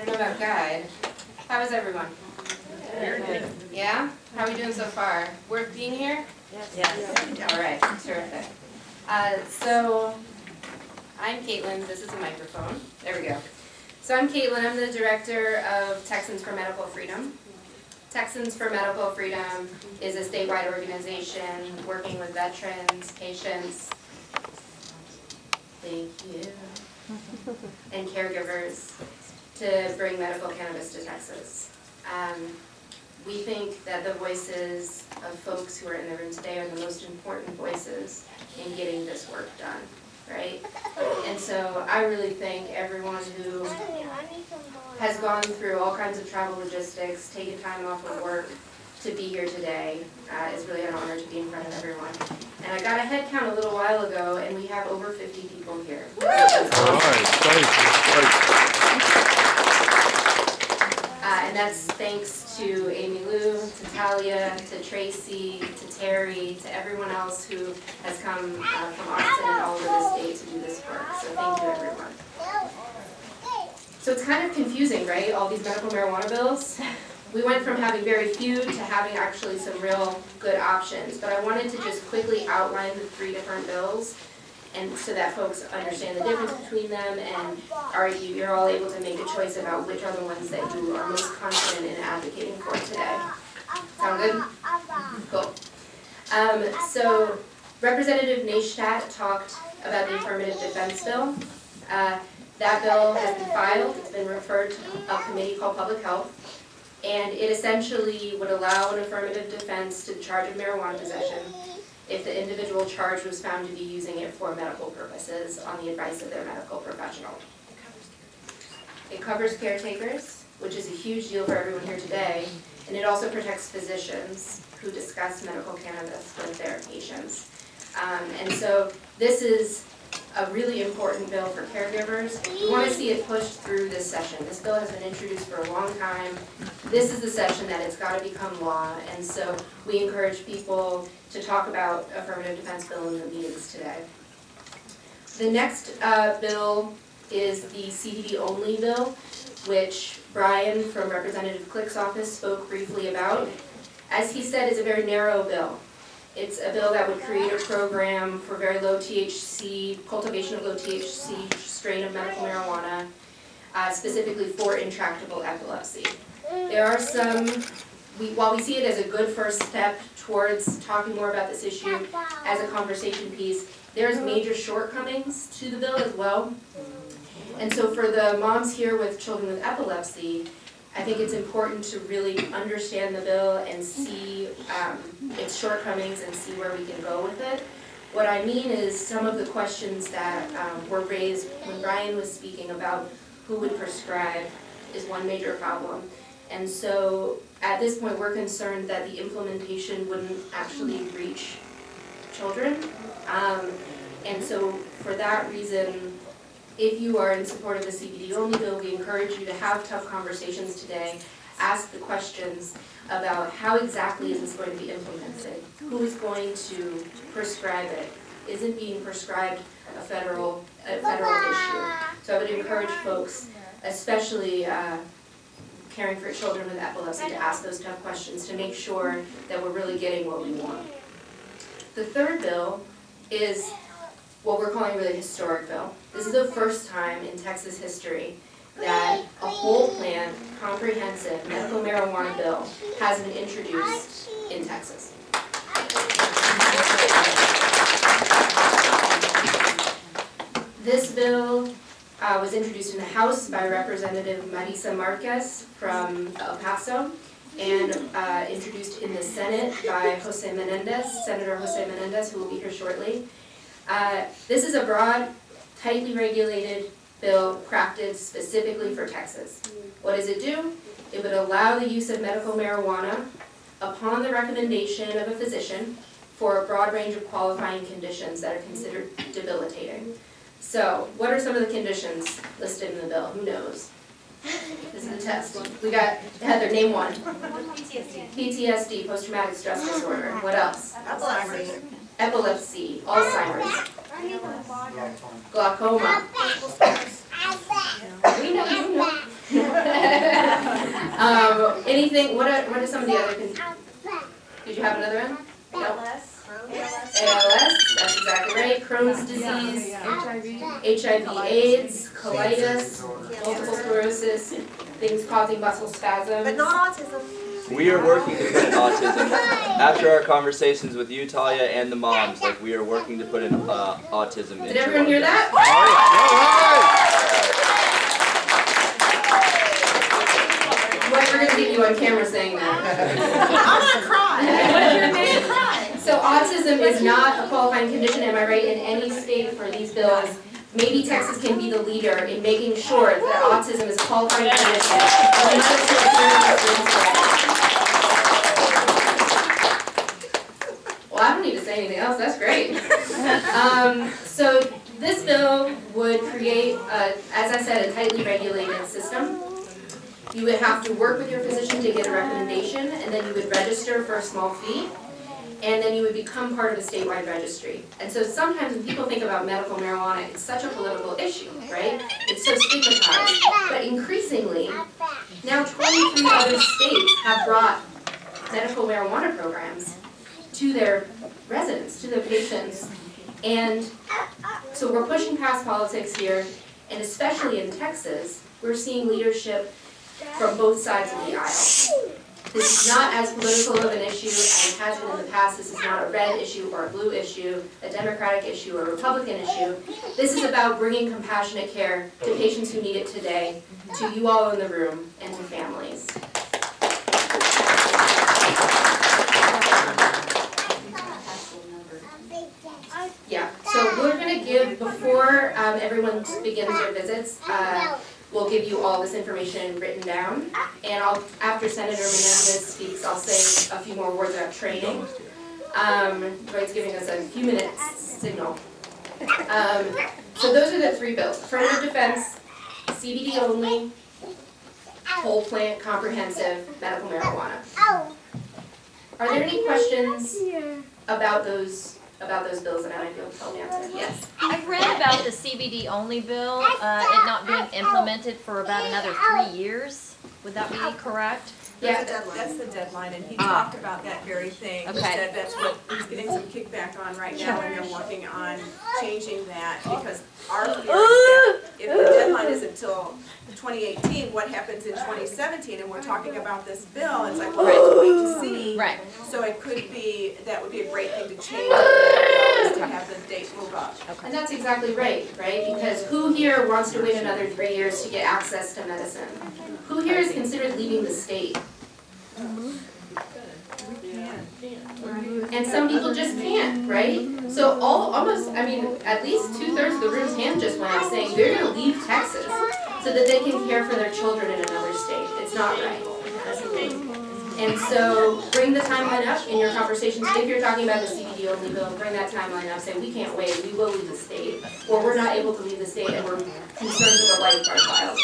don't know about guide. How is everyone? Yeah? How are we doing so far? Worth being here? Yes. All right, terrific. So, I'm Caitlin. This is a microphone. There we go. So I'm Caitlin. I'm the director of Texans for Medical Freedom. Texans for Medical Freedom is a statewide organization working with veterans, patients, thank you, and caregivers to bring medical cannabis to Texas. We think that the voices of folks who are in the room today are the most important voices in getting this work done, right? And so I really thank everyone who has gone through all kinds of travel logistics, taken time off of work to be here today. It's really an honor to be in front of everyone. And I got a head count a little while ago, and we have over 50 people here. All right, And that's thanks to Amy Lou, to Talia, to Tracy, to Terry, to everyone else who has come from Austin and all over the state to do this work. So thank you, everyone. So it's kind of confusing, right? All these medical marijuana bills. We went from having very few to having actually some real good options. But I wanted to just quickly outline the three different bills, and so that folks understand the difference between them, and you're all able to make a choice about which are the ones that you are most confident in advocating for today. Sound good? Cool. So Representative Neistat talked about the affirmative defense bill. That bill has been filed. It's been referred to a committee called Public Health, and it essentially would allow an affirmative defense to the charge of marijuana possession if the individual charged was found to be using it for medical purposes on the advice of their medical professional. It covers caretakers, which is a huge deal for everyone here today, and it also protects physicians who discuss medical cannabis with their patients. And so this is a really important bill for caregivers. We want to see it pushed through this session. This bill has been introduced for a long time. This is the session that it's got to become law, and so we encourage people to talk about affirmative defense bill in the meetings today. The next bill is the CBD only bill, which Brian from Representative Click's office spoke briefly about. As he said, it's a very narrow bill. It's a bill that would create a program for very low THC, cultivation of low THC strain of medical marijuana, specifically for intractable epilepsy. There are some, while we see it as a good first step towards talking more about this issue as a conversation piece, there's major shortcomings to the bill as well. And so for the moms here with children with epilepsy, I think it's important to really understand the bill and see its shortcomings and see where we can go with it. What I mean is some of the questions that were raised when Brian was speaking about who would prescribe is one major problem. And so at this point we're concerned that the implementation wouldn't actually reach children. And so for that reason, if you are in support of the CBD only bill, we encourage you to have tough conversations today, ask the questions about how exactly is this going to be implemented, who is going to prescribe it, is it being prescribed a federal issue. So I would encourage folks, especially caring for children with epilepsy, to ask those tough questions to make sure that we're really getting what we want. The third bill is what we're calling really a historic bill. This is the first time in Texas history that a whole plant, comprehensive medical marijuana bill has been introduced in Texas. This bill was introduced in the House by Representative Marisa Marquez from El Paso, and introduced in the Senate by Senator Jose Menendez, who will be here shortly. This is a broad, tightly regulated bill crafted specifically for Texas. What does it do? It would allow the use of medical marijuana upon the recommendation of a physician for a broad range of qualifying conditions that are considered debilitating. So, what are some of the conditions listed in the bill? Who knows? This is a test. We got Heather, name one. PTSD, post-traumatic stress disorder. What else? Epilepsy, Alzheimer's, glaucoma. We know, you know. Anything, what are some of the other, did you have another one? ALS. ALS, that's exactly right. Crohn's disease, HIV, AIDS, colitis, multiple sclerosis, things causing muscle spasms. But not autism. We are working to put in autism. After our conversations with you, Talia, and the moms, like we are working to put in autism. Did everyone hear that? Well, we're gonna get you on camera saying that. I'm gonna cry. I'm gonna cry. So autism is not a qualifying condition, am I right, in any state for these bills? Maybe Texas can be the leader in making sure that autism is a qualifying condition. Well, I don't need to say anything else, that's great. So this bill would create, as I said, a tightly regulated system. You would have to work with your physician to get a recommendation, and then you would register for a small fee, and then you would become part of a statewide registry. And so sometimes when people think about medical marijuana, it's such a political issue, right? It's so stigmatized. But increasingly, now 23 other states have brought medical marijuana programs to their residents, to their patients. And so we're pushing past politics here, and especially in Texas, we're seeing leadership from both sides of the aisle. This is not as political of an issue as it has been in the past. This is not a red issue or a blue issue, a Democratic issue or a Republican issue. This is about bringing compassionate care to patients who need it today, to you all in the room, and to families. Yeah, so we're going to give, before everyone begins their visits, we'll give you all this information written down, and after Senator Menendez speaks, I'll say a few more words about training. Dwight's giving us a few minutes signal. So those are the three bills: affirmative defense, CBD only, whole plant comprehensive medical marijuana. Are there any questions about those bills that I might be able to tell me answer? Yes. I've read about the CBD only bill, it not being implemented for about another 3 years. Would that be correct? Yeah, That's the deadline, and he talked about that very thing. He said that's what he's getting some kickback on right now, and they're working on changing that, because our fear is that if the deadline is until 2018, what happens in 2017, and we're talking about this bill, it's like, well, let's wait to see. Right. So it could be, that would be a great thing to change the bill, is to have the date move up. and that's exactly right, Because who here wants to wait another 3 years to get access to medicine? Who here is considered leaving the state? And some people just can't, right? So at least 2/3 of the room's hand just went up saying they're going to leave Texas so that they can care for their children in another state. It's not right. And so bring the timeline up in your conversations. If you're talking about the CBD only bill, bring that timeline up. Say we can't wait, we will leave the state. Or we're not able to leave the state and we're concerned with the life of our child. Do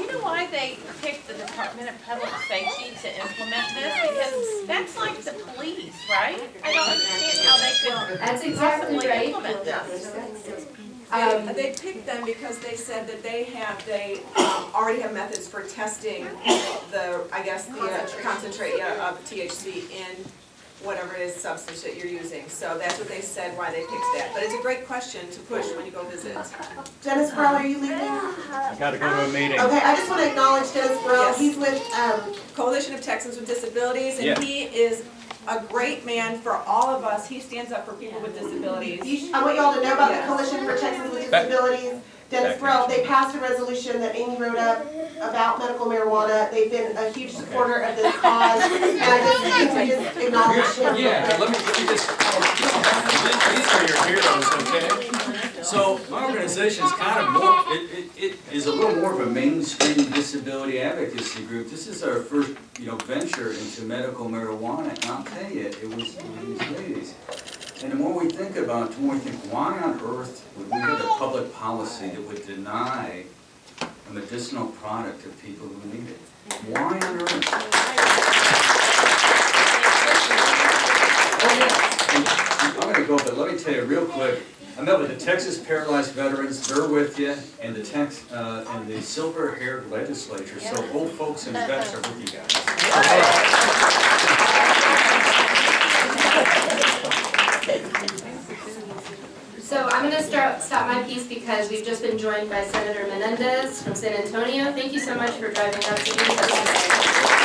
you know why they picked the Department of Public Safety to implement this? Because that's like the police, right? I don't understand how they could That's exactly possibly right. implement this. They picked them because they said that they already have methods for testing the concentrate of THC in whatever it is substance that you're using. So that's what they said why they picked that. But it's a great question to push when you go visit. Dennis Burrell, are you leaving? I gotta go to a meeting. Okay, I just want to acknowledge Dennis Burrell. Yes. He's with Coalition of Texans with Disabilities, and Yeah. he is a great man for all of us. He stands up for people with disabilities. I want you all to know about the Yes. Coalition for Texans with Back- Disabilities. Dennis Burrell, they passed a resolution that Amy wrote up about medical marijuana. They've been a huge supporter of this cause, and I just need to just acknowledge him. Yeah, let me just, these are your heroes, okay? So my organization is kind of more, it is a little more of a mainstream disability advocacy group. This is our first, venture into medical marijuana, and I'll tell you, it was these ladies. And the more we think about it, the more we think, why on earth would we have a public policy that would deny a medicinal product to people who need it? Why on earth? I'm going to go, but let me tell you real quick, I met with the Texas Paralyzed Veterans, they're with you, and the silver-haired legislature, so old folks and vets are with you guys. So I'm going to stop my piece because we've just been joined by Senator Menendez from San Antonio. Thank you so much for driving up to me.